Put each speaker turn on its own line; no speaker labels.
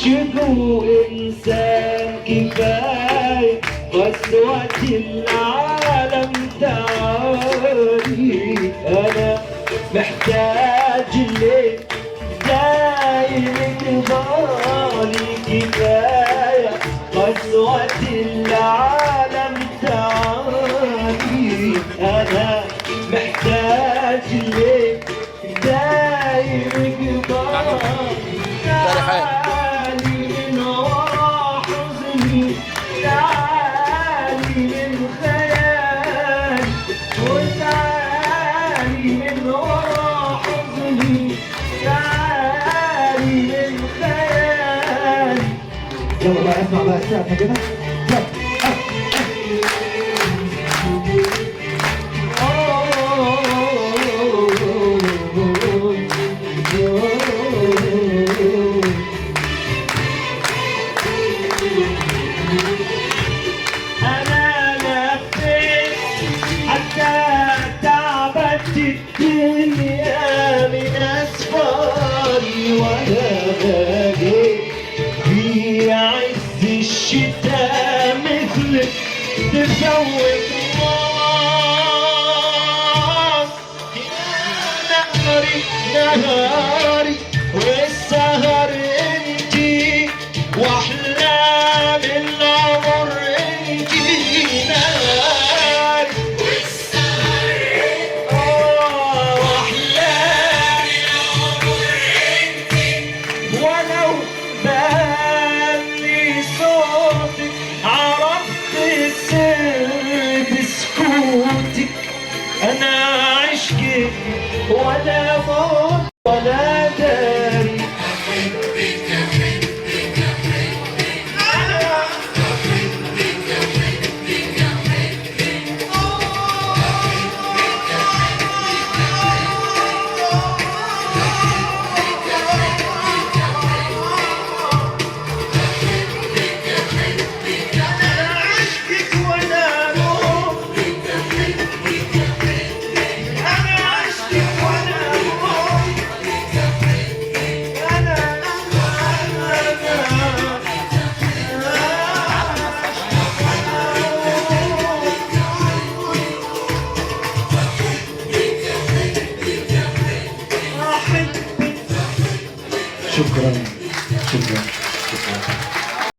عاشق إنسان كفاية قسوة العالم تعالي أنا محتاج لك دايم قبالي كفاية قسوة العالم تعالي أنا محتاج لك دايم قبالي تعالي من ورا حزني تعالي من خيالي وتعالي من ورا حزني تعالي من خيالي. يلا بقى اسمع بقى السقفة كده. أنا لفيت حتى تعبت الدنيا من أسفاري وأنا باقي في عز الشتاء مثلك تفوت راس نهاري والسهر انتي واحلام العمر انتي نهاري والسهر واحلام العمر انتي ولو بان لي صوتك عرفت السر بسكوتك انا عشقك ولا موت